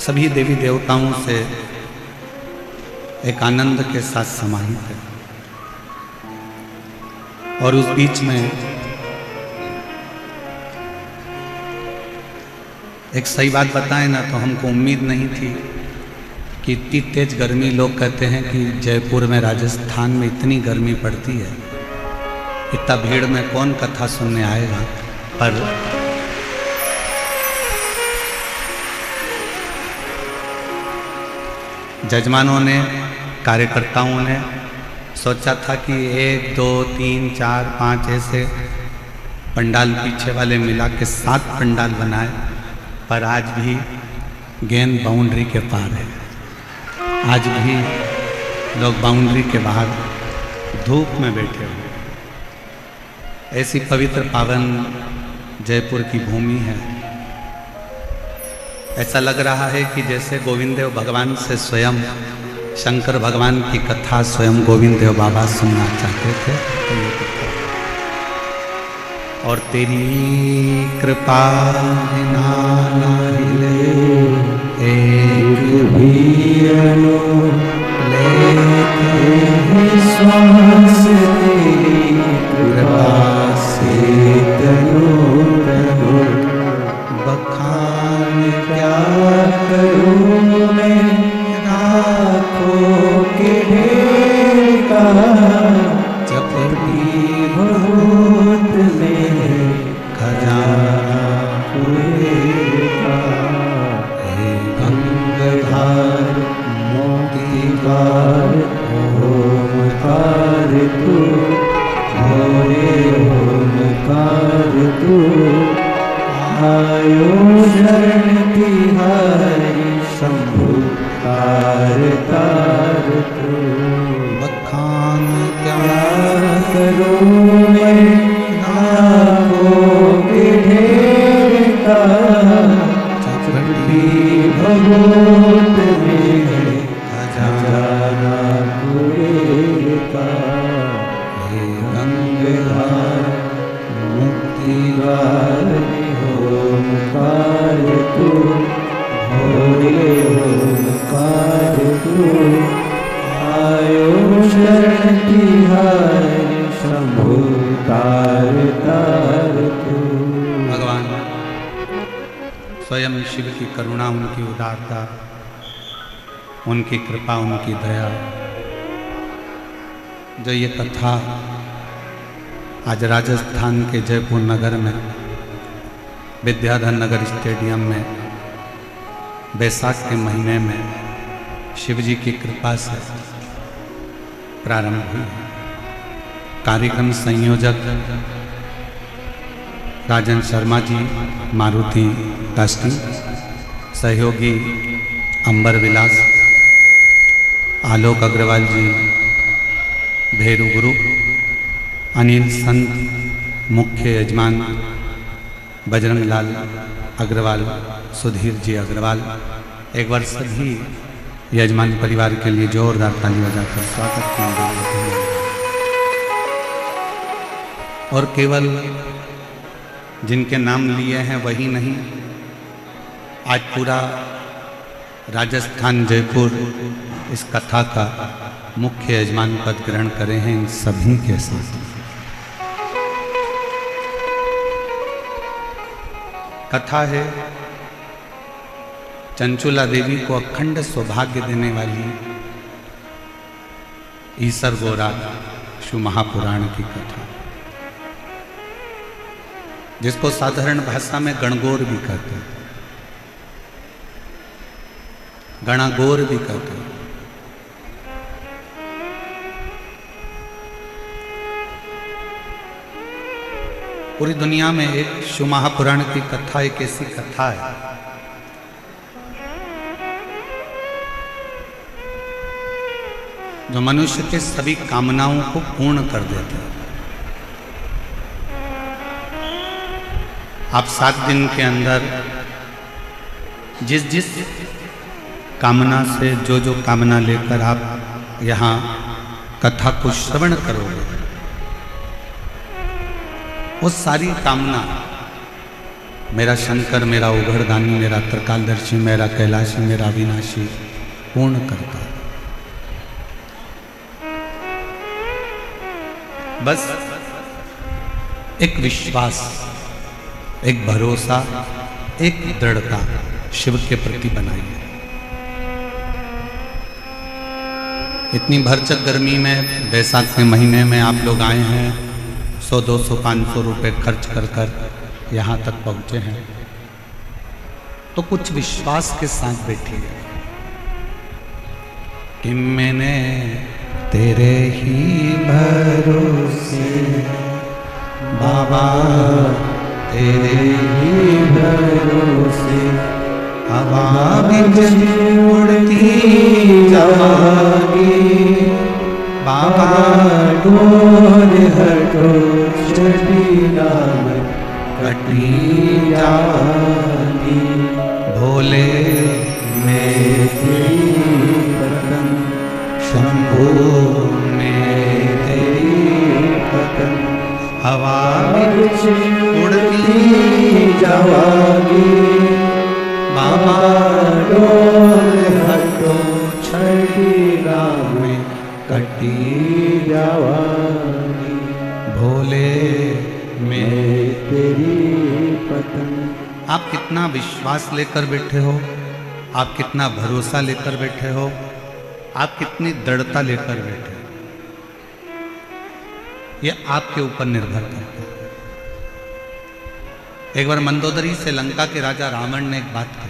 सभी देवी देवताओं से एक आनंद के साथ समाहित है। और उस बीच में एक सही बात बताएं ना, तो हमको उम्मीद नहीं थी कि इतनी तेज गर्मी, लोग कहते हैं कि जयपुर में, राजस्थान में इतनी गर्मी पड़ती है, इतना भीड़ में कौन कथा सुनने आएगा। पर जजमानों ने, कार्यकर्ताओं ने सोचा था कि 1 2 3 4 5 ऐसे पंडाल पीछे वाले मिला के 7 पंडाल बनाए, पर आज भी गेंद बाउंड्री के पार है। आज भी लोग बाउंड्री के बाहर धूप में बैठे हुए। ऐसी पवित्र पावन जयपुर की भूमि है। ऐसा लग रहा है कि जैसे गोविंद देव भगवान से स्वयं शंकर भगवान की कथा स्वयं गोविंद देव बाबा सुनना चाहते थे। और तेरी कृपा बिना ना हिले एक भी अणु, लेते श्वास तेरी कृपा से तनु तनु। बखान क्या करूं मैं राखों के ढेर का, चपटी बहुत में खजाना कुएं का। हे गंगाधार मोतीबार ओमकार तू, भोरे ओमकार तू। आयो शरण तिहारी शंभु तार तार तू। बखान क्या करूं मैं नागों के ढेर का, चपटी भगवत में खजाना कुएं का। हे गंगाधार मुक्तिदार ओमकार तू, भोरे ओमकार तू। आयो शरण तिहारी शंभु तार तार तू। भगवान स्वयं शिव की करुणा, उनकी उदारता, उनकी कृपा, उनकी दया, जो ये कथा आज राजस्थान के जयपुर नगर में विद्याधर नगर स्टेडियम में बैसाख के महीने में शिवजी की कृपा से प्रारंभ हुई। कार्यक्रम संयोजक राजन शर्मा जी, मारुति कास्टिंग, सहयोगी अंबर विलास, आलोक अग्रवाल जी, भैरू गुरु, अनिल संत, मुख्य यजमान बजरंग लाल अग्रवाल, सुधीर जी अग्रवाल। एक बार सभी यजमान परिवार के लिए जोरदार ताली बजाकर स्वागत कीजिए। और केवल जिनके नाम लिए हैं वही नहीं, आज पूरा राजस्थान जयपुर इस कथा का मुख्य यजमान पद ग्रहण करे हैं। इन सभी के साथ कथा है चंचुला देवी को अखंड सौभाग्य देने वाली ईसर गोरा शिव महापुराण की कथा, जिसको साधारण भाषा में गणगौर भी कहते हैं, गणागौर भी कहते हैं। पूरी दुनिया में एक शिव महापुराण की कथा एक ऐसी कथा है जो मनुष्य के सभी कामनाओं को पूर्ण कर देता है। आप 7 दिन के अंदर जिस जिस कामना से, जो जो कामना लेकर आप यहाँ कथा को श्रवण करोगे, वो सारी कामना मेरा शंकर, मेरा उघड़दानी, मेरा त्रिकालदर्शी, मेरा कैलाशी, मेरा अविनाशी पूर्ण करता। बस एक विश्वास, एक भरोसा, एक दृढ़ता शिव के प्रति बनाइए। इतनी भरचक गर्मी में, बैसाख के महीने में आप लोग आए हैं, 100, 200, 500 रुपये खर्च कर कर यहाँ तक पहुँचे हैं, तो कुछ विश्वास के साथ बैठिए कि मैंने तेरे ही भरोसे बाबा, तेरे ही भरोसे हवा बिजली उड़ती जागी, बाबा डोर हटो चटीला में कटी जागी, भोले में तेरी पतन, शंभू में तेरी पतन, हवा बिजली उड़ती जागी, बाबा डोर हटो छठीला में कटी जावानी, भोले में तेरी पतन। आप कितना विश्वास लेकर बैठे हो, आप कितना भरोसा लेकर बैठे हो, आप कितनी दृढ़ता लेकर बैठे हो, ये आपके ऊपर निर्भर करता है। एक बार मंदोदरी से लंका के राजा रावण ने एक बात कही,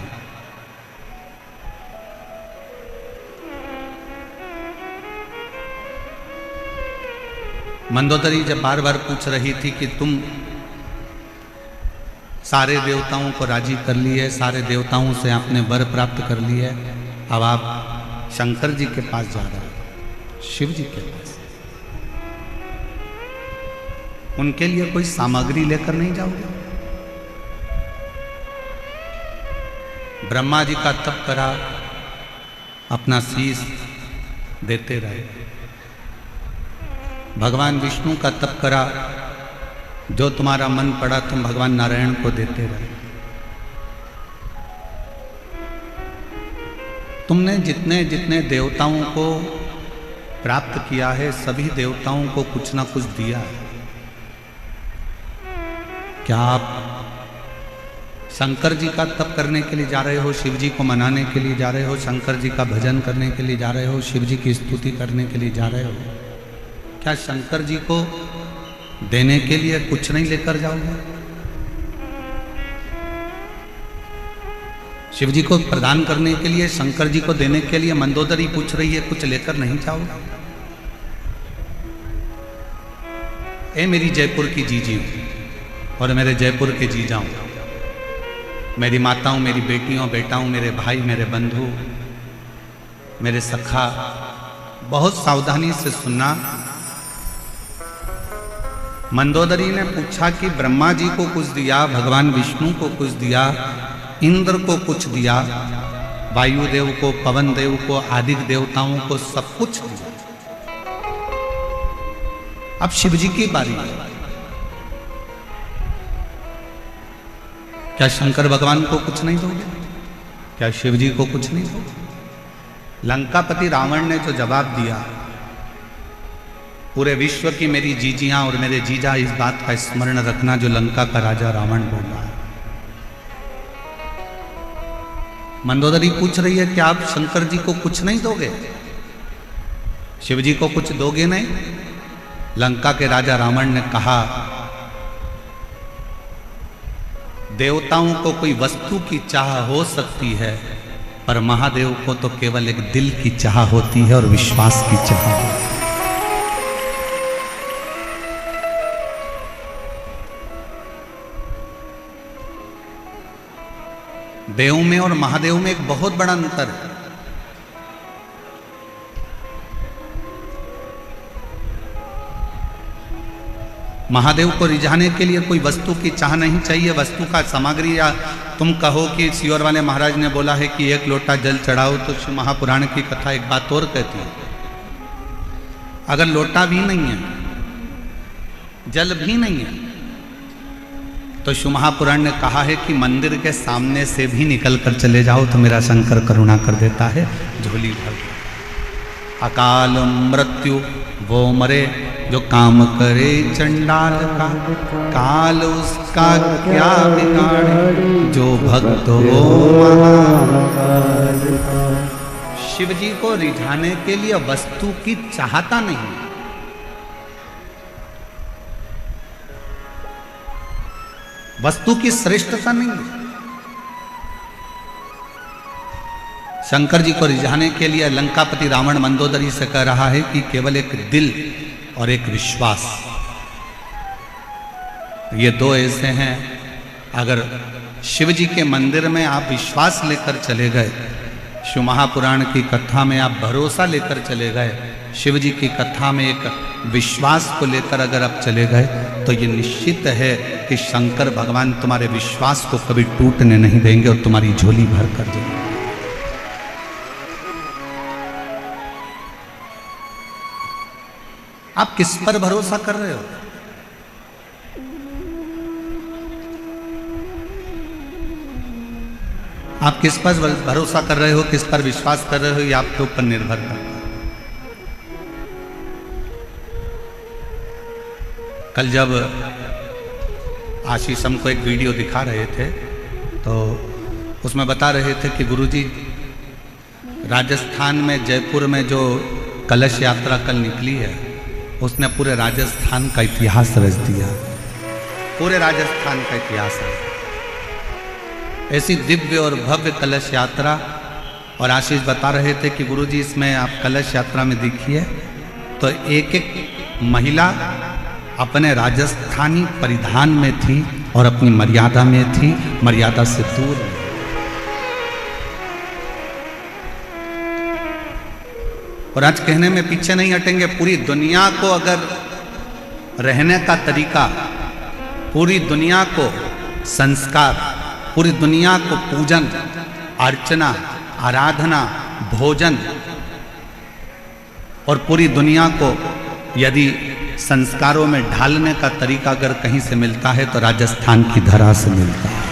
मंदोदरी जब बार बार पूछ रही थी कि तुम सारे देवताओं को राजी कर लिए, सारे देवताओं से आपने वर प्राप्त कर लिए, अब आप शंकर जी के पास जा रहे हो, शिव जी के पास, उनके लिए कोई सामग्री लेकर नहीं जाओगे? ब्रह्मा जी का तप करा, अपना शीश देते रहे, भगवान विष्णु का तप करा, जो तुम्हारा मन पड़ा तुम भगवान नारायण को देते रहे। तुमने जितने जितने देवताओं को प्राप्त किया है, सभी देवताओं को कुछ ना कुछ दिया है। क्या आप शंकर जी का तप करने के लिए जा रहे हो, शिव जी को मनाने के लिए जा रहे हो, शंकर जी का भजन करने के लिए जा रहे हो, शिव जी की स्तुति करने के लिए जा रहे हो? क्या शंकर जी को देने के लिए कुछ नहीं लेकर जाओगे? शिव जी को प्रदान करने के लिए, शंकर जी को देने के लिए मंदोदरी पूछ रही है, कुछ लेकर नहीं जाओगे? ए मेरी जयपुर की जीजी और मेरे जयपुर के जीजाओं, मेरी माताओं, मेरी बेटियों, बेटाओं, मेरे भाई, मेरे बंधु, मेरे सखा, बहुत सावधानी से सुनना। मंदोदरी ने पूछा कि ब्रह्मा जी को कुछ दिया, भगवान विष्णु को कुछ दिया, इंद्र को कुछ दिया, वायुदेव को, पवन देव को, आदि देवताओं को सब कुछ दिया, अब शिव जी की बारी है। क्या शंकर भगवान को कुछ नहीं दोगे? क्या शिव जी को कुछ नहीं दोगे? लंकापति रावण ने जो जवाब दिया, पूरे विश्व की मेरी जीजियां और मेरे जीजा इस बात का स्मरण रखना जो लंका का राजा रावण बोल रहा है। मंदोदरी पूछ रही है कि आप शंकर जी को कुछ नहीं दोगे, शिव जी को कुछ दोगे नहीं? लंका के राजा रावण ने कहा, देवताओं को कोई वस्तु की चाह हो सकती है, पर महादेव को तो केवल एक दिल की चाह होती है और विश्वास की चाह होती है। देव में और महादेव में एक बहुत बड़ा अंतर है। महादेव को रिझाने के लिए कोई वस्तु की चाह नहीं चाहिए, वस्तु का सामग्री, या तुम कहो कि सियोर वाले महाराज ने बोला है कि एक लोटा जल चढ़ाओ, तो शिव महापुराण की कथा एक बात और कहती है, अगर लोटा भी नहीं है, जल भी नहीं है, तो शिव महापुराण ने कहा है कि मंदिर के सामने से भी निकल कर चले जाओ तो मेरा शंकर करुणा कर देता है, झोली भर। अकाल मृत्यु वो मरे जो काम करे चंडाल का, काल उसका क्या बिगाड़े जो भक्त हो महाकाल का। शिव जी को रिझाने के लिए वस्तु की चाहता नहीं, वस्तु की श्रेष्ठता नहीं। शंकर जी को रिझाने के लिए लंकापति रावण मंदोदरी से कह रहा है कि केवल एक दिल और एक विश्वास, ये दो ऐसे हैं। अगर शिव जी के मंदिर में आप विश्वास लेकर चले गए, शिव महापुराण की कथा में आप भरोसा लेकर चले गए, शिव जी की कथा में एक विश्वास को लेकर अगर आप चले गए, तो ये निश्चित है कि शंकर भगवान तुम्हारे विश्वास को कभी टूटने नहीं देंगे और तुम्हारी झोली भर कर देंगे। आप किस पर भरोसा कर रहे हो? आप किस पर भरोसा कर रहे हो, किस पर विश्वास कर रहे हो, ये आपके ऊपर निर्भर करता है। कल जब आशीष हमको एक वीडियो दिखा रहे थे तो उसमें बता रहे थे कि गुरुजी राजस्थान में जयपुर में जो कलश यात्रा कल निकली है उसने पूरे राजस्थान का इतिहास रच दिया, पूरे राजस्थान का इतिहास है। ऐसी दिव्य और भव्य कलश यात्रा। और आशीष बता रहे थे कि गुरुजी इसमें आप कलश यात्रा में देखिए तो एक एक महिला अपने राजस्थानी परिधान में थी और अपनी मर्यादा में थी, मर्यादा से दूर। और आज कहने में पीछे नहीं हटेंगे, पूरी दुनिया को अगर रहने का तरीका, पूरी दुनिया को संस्कार, पूरी दुनिया को पूजन अर्चना आराधना भोजन, और पूरी दुनिया को यदि संस्कारों में ढालने का तरीका अगर कहीं से मिलता है तो राजस्थान की धरा से मिलता है,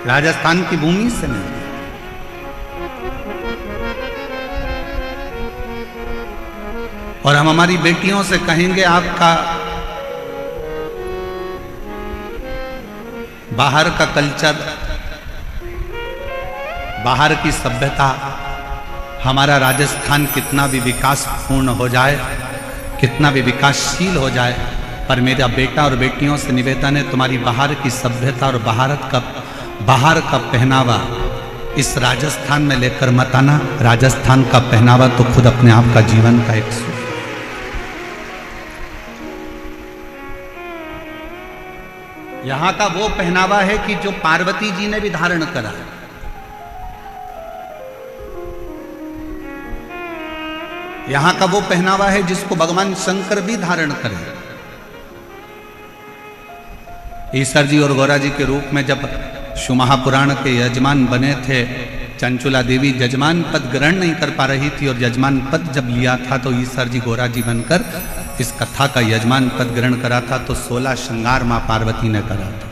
राजस्थान की भूमि से मिलता है। और हम हमारी बेटियों से कहेंगे आपका बाहर का कल्चर, बाहर की सभ्यता, हमारा राजस्थान कितना भी विकासपूर्ण हो जाए, कितना भी विकासशील हो जाए, पर मेरा बेटा और बेटियों से निवेदन है तुम्हारी बाहर की सभ्यता और बाहर का पहनावा इस राजस्थान में लेकर मत आना। राजस्थान का पहनावा तो खुद अपने आप का जीवन का एक सुख। यहां का वो पहनावा है कि जो पार्वती जी ने भी धारण करा, यहां का वो पहनावा है जिसको भगवान शंकर भी धारण करे। ईश्वर जी और गौरा जी के रूप में जब शिव महापुराण के यजमान बने थे, चंचुला देवी यजमान पद ग्रहण नहीं कर पा रही थी, और यजमान पद जब लिया था तो ईश्वर जी गौरा जी बनकर इस कथा का यजमान पद ग्रहण करा था। तो 16 श्रृंगार मां पार्वती ने करा था,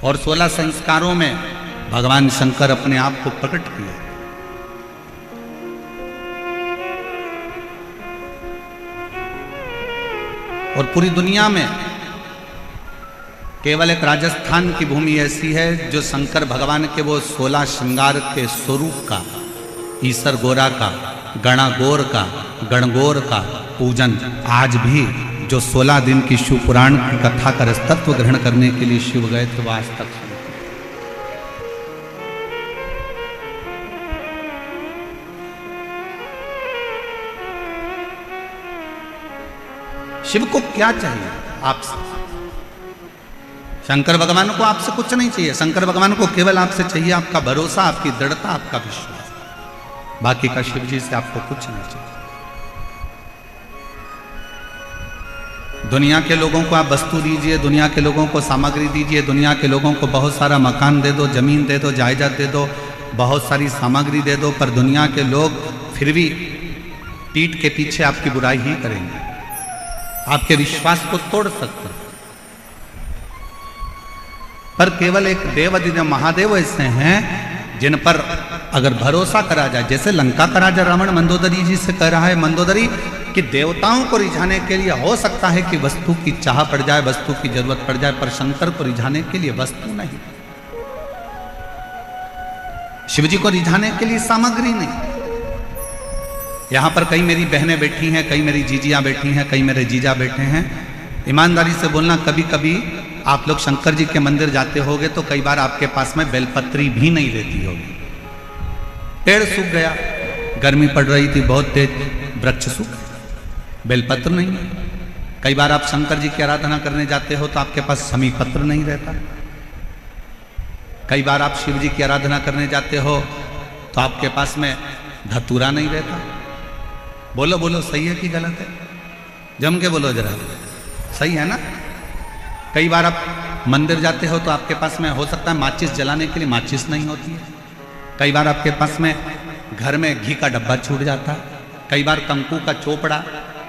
और 16 संस्कारों में भगवान शंकर अपने आप को प्रकट किया। और पूरी दुनिया में केवल एक राजस्थान की भूमि ऐसी है जो शंकर भगवान के वो 16 श्रृंगार के स्वरूप का, ईसर गोरा का, गणागौर का, गणगौर का पूजन आज भी जो 16 दिन की शिव पुराण की कथा का तत्व ग्रहण करने के लिए शिव गए थे, वो आज तक शिव को क्या चाहिए आपसे? शंकर भगवान को आपसे कुछ नहीं चाहिए। शंकर भगवान को केवल आपसे चाहिए आपका भरोसा, आपकी दृढ़ता, आपका विश्वास। बाकी का शिव जी से आपको कुछ नहीं चाहिए। दुनिया के लोगों को आप वस्तु दीजिए, दुनिया के लोगों को सामग्री दीजिए, दुनिया के लोगों को बहुत सारा मकान दे दो, जमीन दे दो, जायदाद दे दो, बहुत सारी सामग्री दे दो, पर दुनिया के लोग फिर भी पीठ के पीछे आपकी बुराई ही करेंगे। आपके विश्वास को तोड़ सकते हैं। पर केवल एक देवाधिदेव महादेव ऐसे हैं जिन पर अगर भरोसा करा जाए, जैसे लंका का राजा रावण मंदोदरी जी से कह रहा है, मंदोदरी कि देवताओं को रिझाने के लिए हो सकता है कि वस्तु की चाह पड़ जाए, वस्तु की जरूरत पड़ जाए, पर शंकर को रिझाने के लिए वस्तु नहीं, शिवजी को रिझाने के लिए सामग्री नहीं। यहां पर कई मेरी बहनें बैठी हैं, कई मेरी जीजियां बैठी हैं, कई मेरे जीजा बैठे हैं। ईमानदारी से बोलना, कभी कभी आप लोग शंकर जी के मंदिर जाते होगे तो कई बार आपके पास में बेलपत्री भी नहीं रहती होगी। पेड़ सूख गया, गर्मी पड़ रही थी बहुत तेज, वृक्ष सूख, बेलपत्र नहीं है। कई बार आप शंकर जी की आराधना करने जाते हो तो आपके पास समी पत्र नहीं रहता। कई बार आप शिव जी की आराधना करने जाते हो तो आपके पास में धतूरा नहीं रहता। बोलो बोलो, सही है कि गलत है? जम के बोलो जरा, सही है ना? कई बार आप मंदिर जाते हो तो आपके पास में हो सकता है माचिस जलाने के लिए माचिस नहीं होती है। कई बार आपके पास में घर में घी का डब्बा छूट जाता है। कई बार कंकु का चोपड़ा,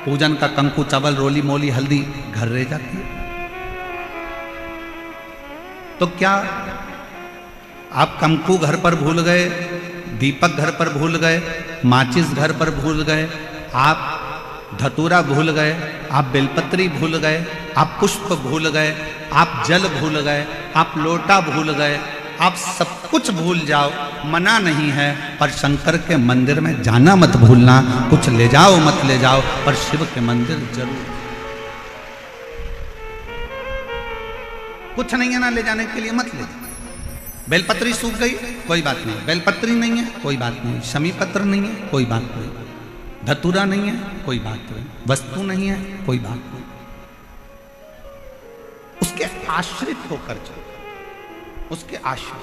पूजन का कंकु, चावल, रोली मोली, हल्दी घर रह जाती है। तो क्या आप कंकु घर पर भूल गए, दीपक घर पर भूल गए, माचिस घर पर भूल गए, आप धतूरा भूल गए, आप बेलपत्री भूल गए, आप पुष्प भूल गए, आप जल भूल गए, आप लोटा भूल गए, आप सब कुछ भूल जाओ, मना नहीं है, पर शंकर के मंदिर में जाना मत भूलना। कुछ ले जाओ मत ले जाओ, पर शिव के मंदिर जरूर। कुछ नहीं है ना ले जाने के लिए, मत ले जाओ। बेलपत्री सूख गई, कोई बात नहीं, बेलपत्री नहीं है, कोई बात नहीं, शमी पत्र नहीं है, कोई बात नहीं, धतूरा नहीं है, कोई बात नहीं, वस्तु नहीं है, कोई बात नहीं। उसके आश्रित होकर चलो, उसके आश्रित।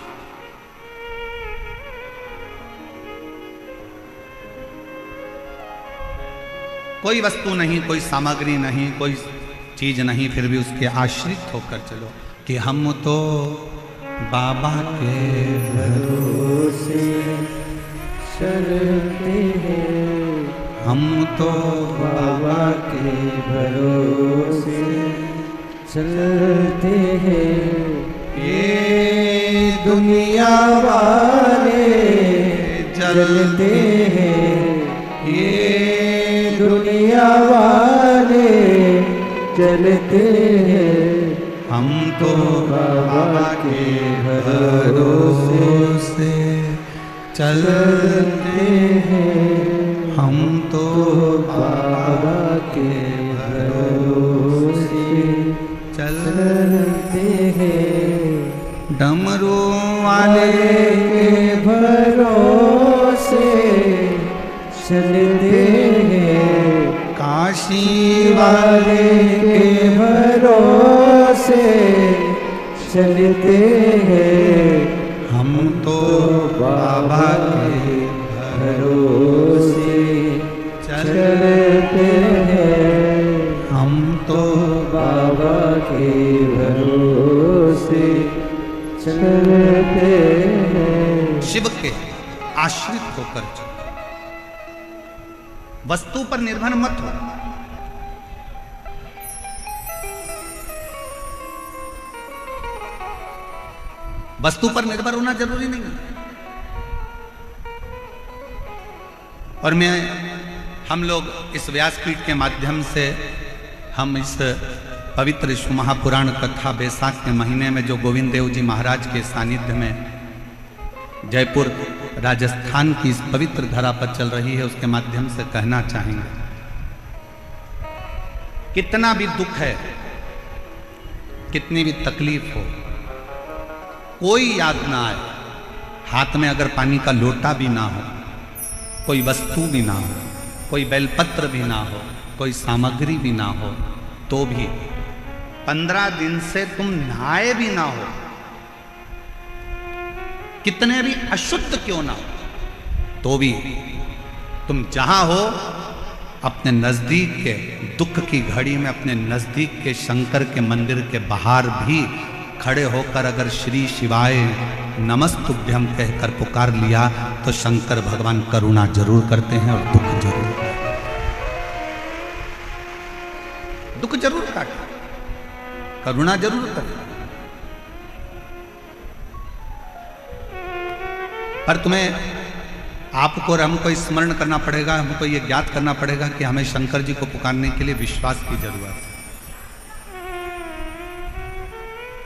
कोई वस्तु नहीं, कोई सामग्री नहीं, कोई चीज नहीं, फिर भी उसके आश्रित होकर चलो कि हम तो बाबा के भरोसे चलते हैं, हम तो बाबा के भरोसे चलते हैं। ये दुनिया वाले जलते हैं, ये दुनिया वाले जलते हैं, हम तो बाबा के भरोसे चलते हैं, हम तो बाबा के भरोसे चलते हैं। डमरू वाले के भरोसे चलते हैं, काशी वाले के भरोसे चलते हैं, हम तो बाबा के भरोसे चलते हैं, हम तो बाबा के भरोसे चलते हैं। शिव के आश्रित होकर चलो, वस्तु पर निर्भर मत हो। वस्तु पर निर्भर होना जरूरी नहीं है। और हम लोग इस व्यासपीठ के माध्यम से हम इस पवित्र शिव महापुराण कथा बैसाख के महीने में जो गोविंद देव जी महाराज के सानिध्य में जयपुर राजस्थान की इस पवित्र धरा पर चल रही है, उसके माध्यम से कहना चाहेंगे, कितना भी दुख है, कितनी भी तकलीफ हो, कोई याद ना आए, हाथ में अगर पानी का लोटा भी ना हो, कोई वस्तु भी ना हो, कोई बेलपत्र भी ना हो, कोई सामग्री भी ना हो, तो भी 15 दिन से तुम नहाए भी ना हो, कितने भी अशुद्ध क्यों ना हो, तो भी तुम जहां हो अपने नजदीक के दुख की घड़ी में अपने नजदीक के शंकर के मंदिर के बाहर भी खड़े होकर अगर श्री शिवाय नमस्तुभ्यम कहकर पुकार लिया तो शंकर भगवान करुणा जरूर करते हैं और दुख जरूर। दुख जरूर काटे, करुणा जरूर करे, पर तुम्हें आपको और हमको स्मरण करना पड़ेगा, हमको ये ज्ञात करना पड़ेगा कि हमें शंकर जी को पुकारने के लिए विश्वास की जरूरत है।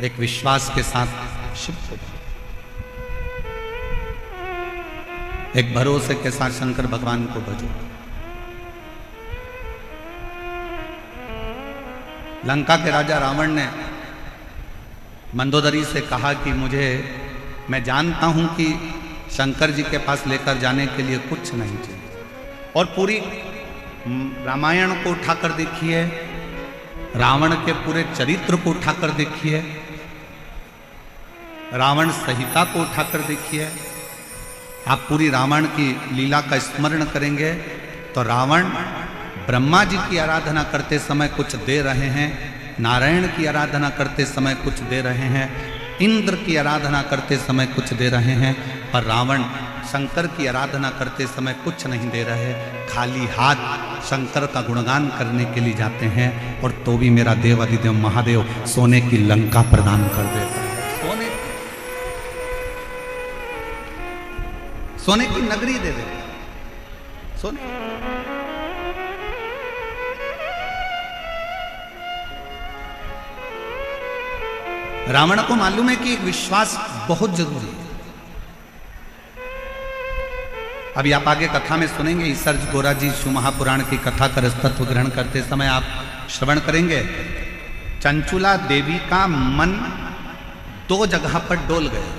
एक विश्वास के साथ शिव को, एक भरोसे के साथ शंकर भगवान को भजो। लंका के राजा रावण ने मंदोदरी से कहा कि मैं जानता हूं कि शंकर जी के पास लेकर जाने के लिए कुछ नहीं चाहिए, और पूरी रामायण को उठाकर देखिए, रावण के पूरे चरित्र को उठाकर देखिए, रावण संहिता को उठाकर देखिए। आप पूरी रावण की लीला का स्मरण करेंगे तो रावण ब्रह्मा जी की आराधना करते समय कुछ दे रहे हैं, नारायण की आराधना करते समय कुछ दे रहे हैं, इंद्र की आराधना करते समय कुछ दे रहे हैं, पर रावण शंकर की आराधना करते समय कुछ नहीं दे रहे, खाली हाथ शंकर का गुणगान करने के लिए जाते हैं, और तो भी मेरा देव अधिदेव महादेव सोने की लंका प्रदान कर देता है। सोने की नगरी दे देता है, सोने। रावण को मालूम है कि एक विश्वास बहुत जरूरी है। अभी आप आगे कथा में सुनेंगे, ईसर गोरा जी शिव महापुराण की कथा का रसतत्व ग्रहण करते समय आप श्रवण करेंगे, चंचुला देवी का मन 2 जगह पर डोल गया।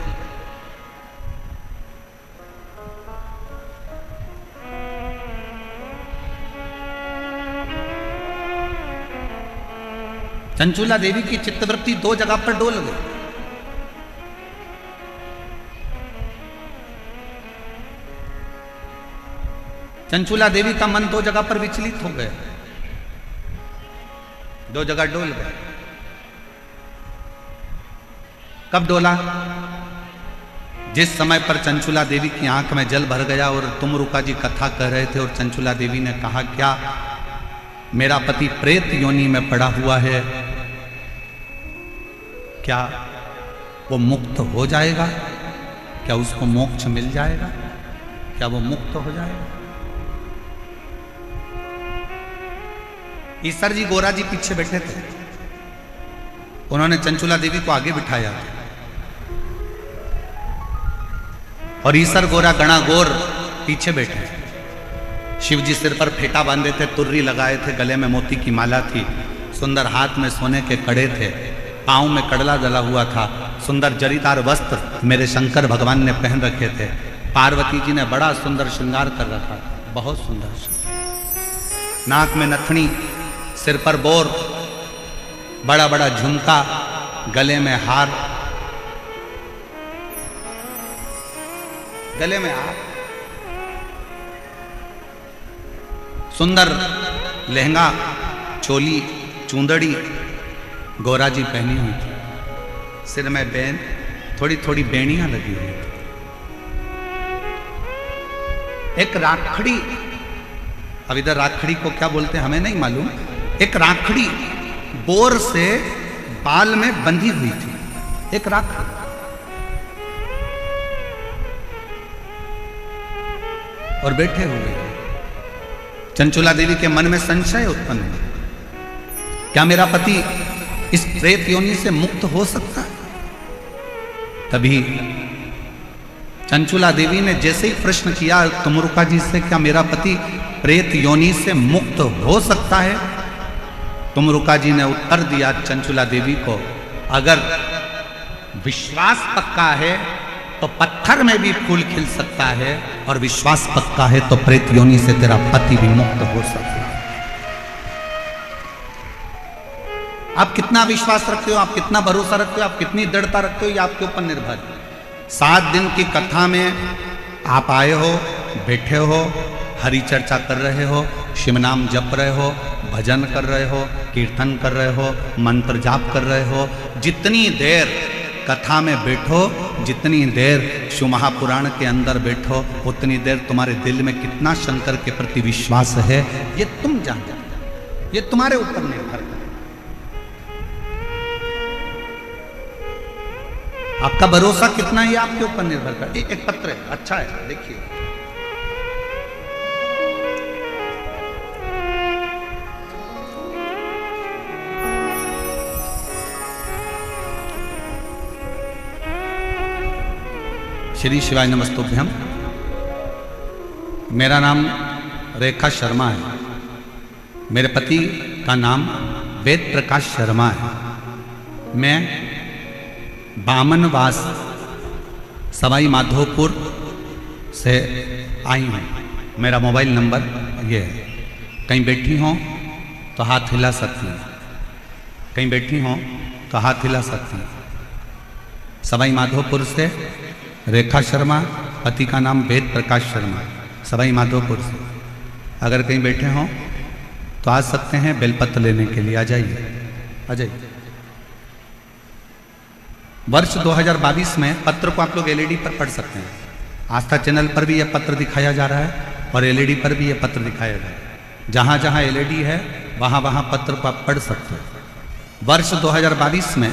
चंचुला देवी की चित्तवृत्ति 2 जगह पर डोल गई। चंचुला देवी का मन 2 जगह पर विचलित हो गया, 2 जगह डोल गया। कब डोला? जिस समय पर चंचुला देवी की आंख में जल भर गया और तुमरुका जी कथा कर रहे थे और चंचुला देवी ने कहा, क्या मेरा पति प्रेत योनि में पड़ा हुआ है, क्या वो मुक्त हो जाएगा, क्या उसको मोक्ष मिल जाएगा, क्या वो मुक्त हो जाएगा? ईसर जी गोरा जी पीछे बैठे थे, उन्होंने चंचुला देवी को आगे बिठाया और ईसर गोरा गणा गोर पीछे बैठे। शिव जी सिर पर फेटा बांधे थे, तुर्री लगाए थे, गले में मोती की माला थी, सुंदर हाथ में सोने के कड़े थे, पांव में कड़ला डला हुआ था, सुंदर जरीदार वस्त्र मेरे शंकर भगवान ने पहन रखे थे। पार्वती जी ने बड़ा सुंदर श्रृंगार कर रखा था, बहुत सुंदर, नाक में नथनी, सिर पर बोर, बड़ा बड़ा झुमका, गले में हार, गले में हार, सुंदर लहंगा, चोली, चूंदड़ी गोरा जी पहनी हुई थी, सिर में बैन, थोड़ी थोड़ी बेड़ियां लगी हुई थी। एक राखड़ी, अब इधर राखड़ी को क्या बोलते हैं हमें नहीं मालूम, एक राखड़ी बोर से बाल में बंधी हुई थी, एक राखड़ी। और बैठे हुए चंचुला देवी के मन में संशय उत्पन्न हुआ, क्या मेरा पति इस प्रेत योनि से मुक्त हो सकता है? तभी चंचुला देवी ने जैसे ही प्रश्न किया तुमरुका जी से, क्या मेरा पति प्रेत योनि से मुक्त हो सकता है? तुमरुका जी ने उत्तर दिया चंचुला देवी को, अगर विश्वास पक्का है तो पत्थर में भी फूल खिल सकता है, और विश्वास पक्का है तो प्रेत योनि से तेरा पति भी मुक्त हो सकता है। आप कितना विश्वास रखते हो, आप कितना भरोसा रखते हो, आप कितनी दृढ़ता रखते हो, ये आपके ऊपर निर्भर है। 7 दिन की कथा में आप आए हो, बैठे हो, हरि चर्चा कर रहे हो, शिव नाम जप रहे हो, भजन कर रहे हो, कीर्तन कर रहे हो, मंत्र जाप कर रहे हो। जितनी देर कथा में बैठो, जितनी देर शिव महापुराण के अंदर बैठो, उतनी देर तुम्हारे दिल में कितना शंकर के प्रति विश्वास है ये तुम जानते हो, ये तुम्हारे ऊपर निर्भर है। आपका भरोसा कितना है आपके ऊपर निर्भर कर। एक पत्र है, अच्छा है, देखिए। श्री शिवाय नमस्तुभ्यम। मेरा नाम रेखा शर्मा है। मेरे पति का नाम वेद प्रकाश शर्मा है। मैं बामनवास सवाई माधोपुर से आई हूँ। मेरा मोबाइल नंबर ये है। कहीं बैठी हों तो हाथ हिला सकती हैं, कहीं बैठी हों तो हाथ हिला सकती हैं। सवाई माधोपुर से रेखा शर्मा, पति का नाम वेद प्रकाश शर्मा, सवाई माधोपुर से। अगर कहीं बैठे हों तो आ सकते हैं बेलपत्र लेने के लिए। आ जाइए, आ जाइए। वर्ष 2022 में पत्र को आप लोग एलईडी पर पढ़ सकते हैं। आस्था चैनल पर भी यह पत्र दिखाया जा रहा है और एलईडी पर भी यह पत्र दिखाया जा रहा है। जहाँ जहाँ एलईडी है वहाँ वहाँ पत्र को आप पढ़ सकते हैं। वर्ष 2022 में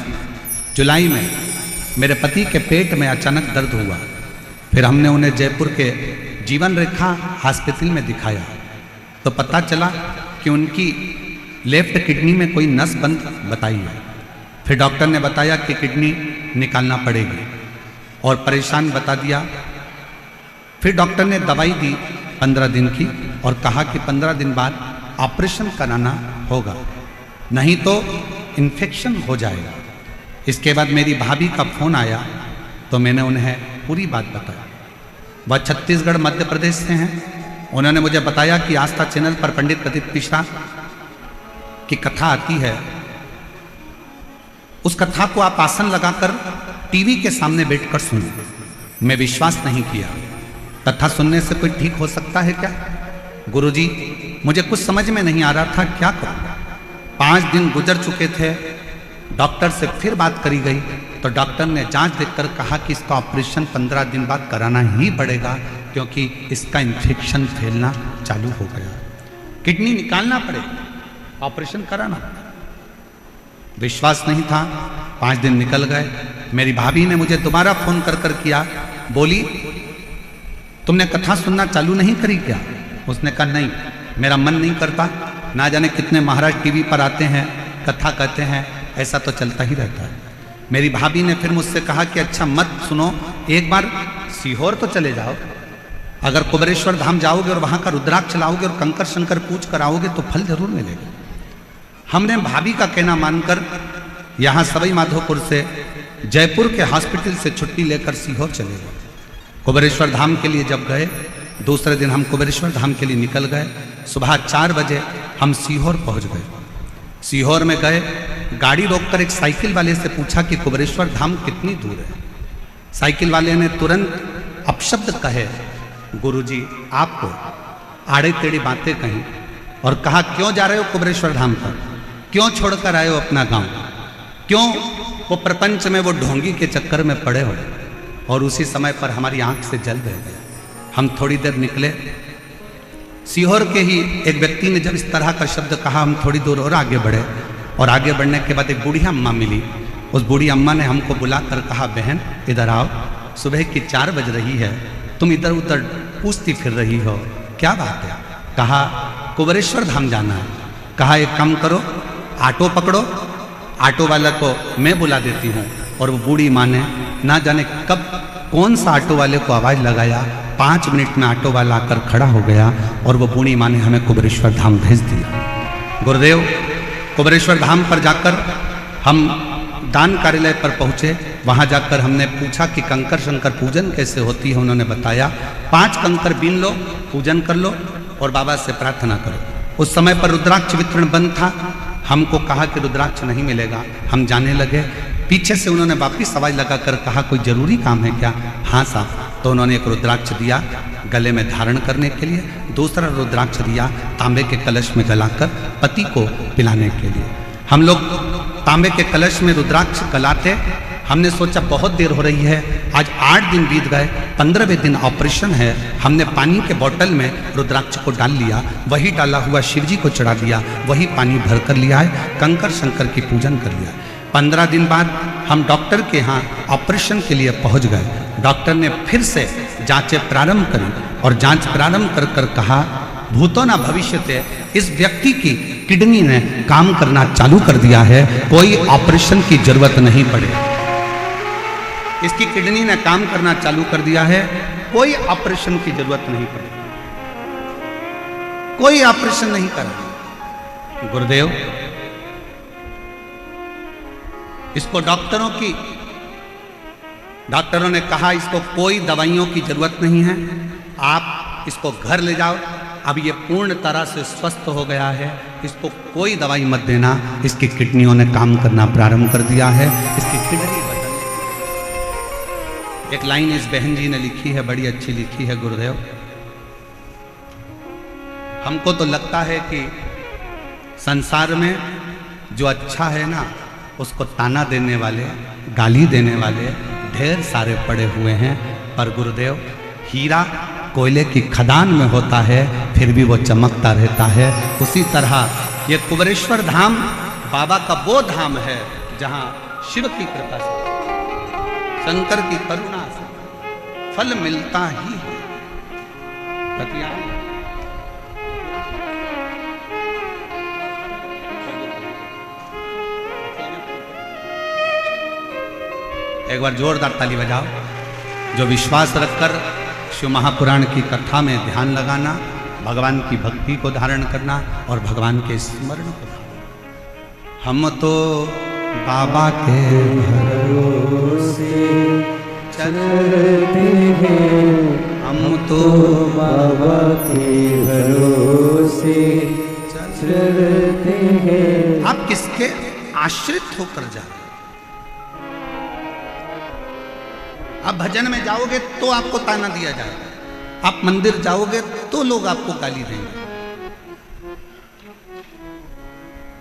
जुलाई में मेरे पति के पेट में अचानक दर्द हुआ। फिर हमने उन्हें जयपुर के जीवन रेखा हॉस्पिटल में दिखाया तो पता चला कि उनकी लेफ्ट किडनी में कोई नस बंद बताई है। फिर डॉक्टर ने बताया कि किडनी निकालना पड़ेगी और परेशान बता दिया। फिर डॉक्टर ने दवाई दी 15 दिन की और कहा कि 15 दिन बाद ऑपरेशन कराना होगा, नहीं तो इन्फेक्शन हो जाएगा। इसके बाद मेरी भाभी का फोन आया तो मैंने उन्हें पूरी बात बताई। वह छत्तीसगढ़ मध्य प्रदेश से हैं। उन्होंने मुझे बताया कि आस्था चैनल पर पंडित प्रदीप मिश्रा की कथा आती है, उस कथा को आप आसन लगाकर टीवी के सामने बैठकर सुनो। मैं विश्वास नहीं किया। कथा सुनने से कोई ठीक हो सकता है क्या? गुरुजी, मुझे कुछ समझ में नहीं आ रहा था, क्या करूं। 5 दिन गुजर चुके थे। डॉक्टर से फिर बात करी गई तो डॉक्टर ने जांच देखकर कहा कि इसका ऑपरेशन 15 दिन बाद कराना ही पड़ेगा क्योंकि इसका इन्फेक्शन फैलना चालू हो गया। किडनी निकालना पड़ेगा, ऑपरेशन कराना पड़ेगा। विश्वास नहीं था। 5 दिन निकल गए। मेरी भाभी ने मुझे दोबारा फोन कर कर किया, बोली तुमने कथा सुनना चालू नहीं करी क्या? उसने कहा नहीं, मेरा मन नहीं करता। ना जाने कितने महाराज टीवी पर आते हैं, कथा कहते हैं, ऐसा तो चलता ही रहता है। मेरी भाभी ने फिर मुझसे कहा कि अच्छा मत सुनो, एक बार सीहोर तो चले जाओ। अगर कुबेरेश्वर धाम जाओगे और वहाँ का रुद्राक्ष लाओगे और कंकर शंकर पूछ कर आओगे तो फल जरूर मिलेगा। हमने भाभी का कहना मानकर यहाँ सवाई माधोपुर से जयपुर के हॉस्पिटल से छुट्टी लेकर सीहोर चले गए। कुबेरेश्वर धाम के लिए जब गए, दूसरे दिन हम कुबेरेश्वर धाम के लिए निकल गए। सुबह 4 बजे हम सीहोर पहुँच गए। सीहोर में गए, गाड़ी रोककर एक साइकिल वाले से पूछा कि कुबेरेश्वर धाम कितनी दूर है। साइकिल वाले ने तुरंत अपशब्द कहे, गुरुजी आपको आड़े टेढ़ी बातें कहीं और कहा क्यों जा रहे हो कुबेरेश्वर धाम पर, क्यों छोड़कर आए हो अपना गांव, क्यों वो प्रपंच में वो ढोंगी के चक्कर में पड़े हो। और उसी समय पर हमारी आंख से जल बह गया। हम थोड़ी देर निकले। सीहोर के ही एक व्यक्ति ने जब इस तरह का शब्द कहा, हम थोड़ी दूर और आगे बढ़े और आगे बढ़ने के बाद एक बूढ़ी अम्मा मिली। उस बूढ़ी अम्मा ने हमको बुलाकर कहा, बहन इधर आओ, सुबह की 4 बज रही है, तुम इधर उधर पूछती फिर रही हो, क्या बात है? कहा कुबेरेश्वर धाम जाना है। कहा एक काम करो, ऑटो पकड़ो, ऑटो वाला को मैं बुला देती हूँ। और वो बूढ़ी माँ ने ना जाने कब कौन सा ऑटो वाले को आवाज़ लगाया, 5 मिनट में ऑटो वाला आकर खड़ा हो गया और वो बूढ़ी माँ ने हमें कुबेरेश्वर धाम भेज दिया। गुरुदेव, कुबेरेश्वर धाम पर जाकर हम दान कार्यालय पर पहुँचे। वहाँ जाकर हमने पूछा कि कंकर शंकर पूजन कैसे होती है। उन्होंने बताया 5 कंकर बीन लो, पूजन कर लो और बाबा से प्रार्थना करो। उस समय पर रुद्राक्ष वितरण बंद था। हमको कहा कि रुद्राक्ष नहीं मिलेगा। हम जाने लगे। पीछे से उन्होंने वापिस आवाज़ लगाकर कहा कोई ज़रूरी काम है क्या? हाँ साहब। तो उन्होंने एक रुद्राक्ष दिया गले में धारण करने के लिए, दूसरा रुद्राक्ष दिया तांबे के कलश में गलाकर पति को पिलाने के लिए। हम लोग तांबे के कलश में रुद्राक्ष गलाते। हमने सोचा बहुत देर हो रही है, आज 8 दिन बीत गए, 15वें दिन ऑपरेशन है। हमने पानी के बोतल में रुद्राक्ष को डाल लिया, वही डाला हुआ शिव जी को चढ़ा दिया, वही पानी भर कर लिया है, कंकर शंकर की पूजन कर लिया। 15 दिन बाद हम डॉक्टर के यहाँ ऑपरेशन के लिए पहुँच गए। डॉक्टर ने फिर से जांचें प्रारंभ करी और जांच प्रारंभ कर कर कहा, भूतो न भविष्यते, इस व्यक्ति की किडनी ने काम करना चालू कर दिया है, कोई ऑपरेशन की जरूरत नहीं पड़े। इसकी किडनी ने काम करना चालू कर दिया है, कोई ऑपरेशन की जरूरत नहीं पड़े, कोई ऑपरेशन नहीं करा। गुरुदेव, इसको डॉक्टरों ने कहा इसको कोई दवाइयों की जरूरत नहीं है, आप इसको घर ले जाओ, अब ये पूर्ण तरह से स्वस्थ हो गया है, इसको कोई दवाई मत देना, इसकी किडनियों ने काम करना प्रारंभ कर दिया है, इसकी किडनी बदल। एक लाइन इस बहन जी ने लिखी है, बड़ी अच्छी लिखी है। गुरुदेव, हमको तो लगता है कि संसार में जो अच्छा है ना, उसको ताना देने वाले, गाली देने वाले ढेर सारे पड़े हुए हैं, पर गुरुदेव, हीरा कोयले की खदान में होता है फिर भी वो चमकता रहता है। उसी तरह ये कुबेरेश्वर धाम बाबा का वो धाम है जहाँ शिव की कृपा से, शंकर की करुणा से फल मिलता ही है। एक बार जोरदार ताली बजाओ। जो विश्वास रखकर शिव महापुराण की कथा में ध्यान लगाना, भगवान की भक्ति को धारण करना और भगवान के स्मरण को धारण। हम तो बाबा के भरोसे चलते हैं, हम तो बाबा के भरोसे चलते हैं। आप किसके आश्रित होकर जा रहे? आप भजन में जाओगे तो आपको ताना दिया जाएगा, आप मंदिर जाओगे तो लोग आपको गाली देंगे,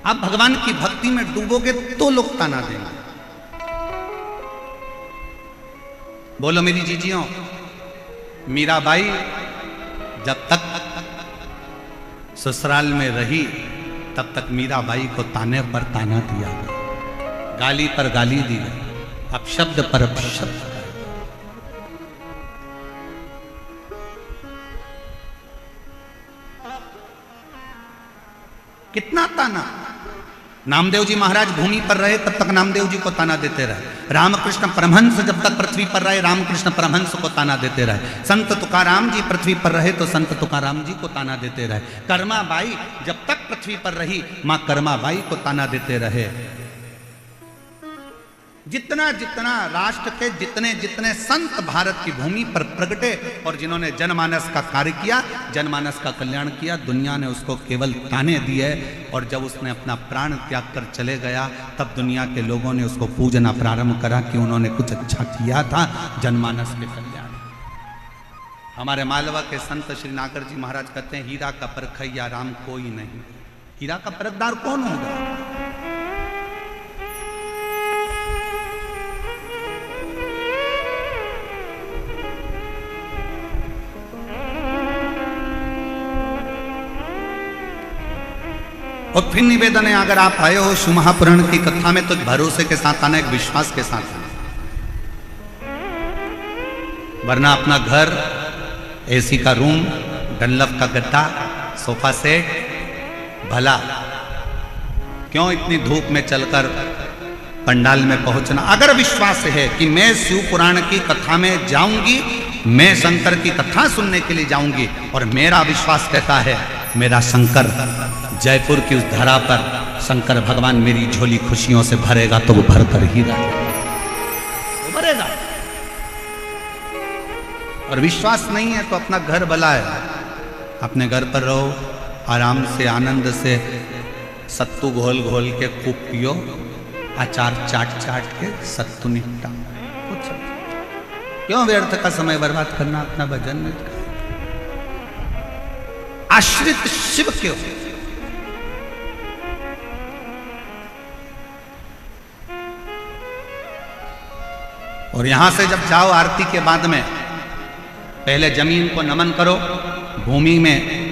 आप भगवान की भक्ति में डूबोगे तो लोग ताना देंगे। बोलो मेरी जीजियों, मीराबाई जब तक ससुराल में रही तब तक मीराबाई को ताने पर ताना दिया गया, गाली पर गाली दी गई, अपशब्द पर अपशब्द। कितना ताना। नामदेव जी महाराज भूमि पर रहे तब तक नामदेव जी को ताना देते रहे। रामकृष्ण परमहंस जब तक पृथ्वी पर रहे रामकृष्ण परमहंस को ताना देते रहे। संत तुकाराम जी पृथ्वी पर रहे तो संत तुकाराम जी को ताना देते रहे। कर्माबाई जब तक पृथ्वी पर रही मां कर्माबाई को ताना देते रहे। जितना जितना राष्ट्र के जितने जितने संत भारत की भूमि पर प्रगटे और जिन्होंने जनमानस का कार्य किया, जनमानस का कल्याण किया, दुनिया ने उसको केवल ताने दिए। और जब उसने अपना प्राण त्याग कर चले गया तब दुनिया के लोगों ने उसको पूजना प्रारंभ करा कि उन्होंने कुछ अच्छा किया था जनमानस के कल्याण। हमारे मालवा के संत श्री नागर जी महाराज कहते हैं, हीरा का परखैया राम कोई नहीं। हीरा का परखदार कौन होगा? और फिर निवेदन है, अगर आप आए हो शिव महापुराण की कथा में तो भरोसे के साथ आना, एक विश्वास के साथ आना, वरना अपना घर, एसी का रूम, डनलप का गद्दा, सोफा सेट, भला क्यों इतनी धूप में चलकर पंडाल में पहुंचना। अगर विश्वास है कि मैं शिव पुराण की कथा में जाऊंगी, मैं शंकर की कथा सुनने के लिए जाऊंगी, और मेरा विश्वास कहता है मेरा शंकर जयपुर की उस धरा पर शंकर भगवान मेरी झोली खुशियों से भरेगा तो वो भर कर ही रहेगा, वो भरेगा। और विश्वास नहीं है तो अपना घर भला है, अपने घर पर रहो, आराम से आनंद से सत्तू घोल घोल के खूब पियो, अचार चाट चाट के सत्तू निपटा। क्यों व्यर्थ का समय बर्बाद करना अपना भजन में? आश्रित शिव क्यों? और यहां से जब जाओ आरती के बाद में पहले जमीन को नमन करो, भूमि में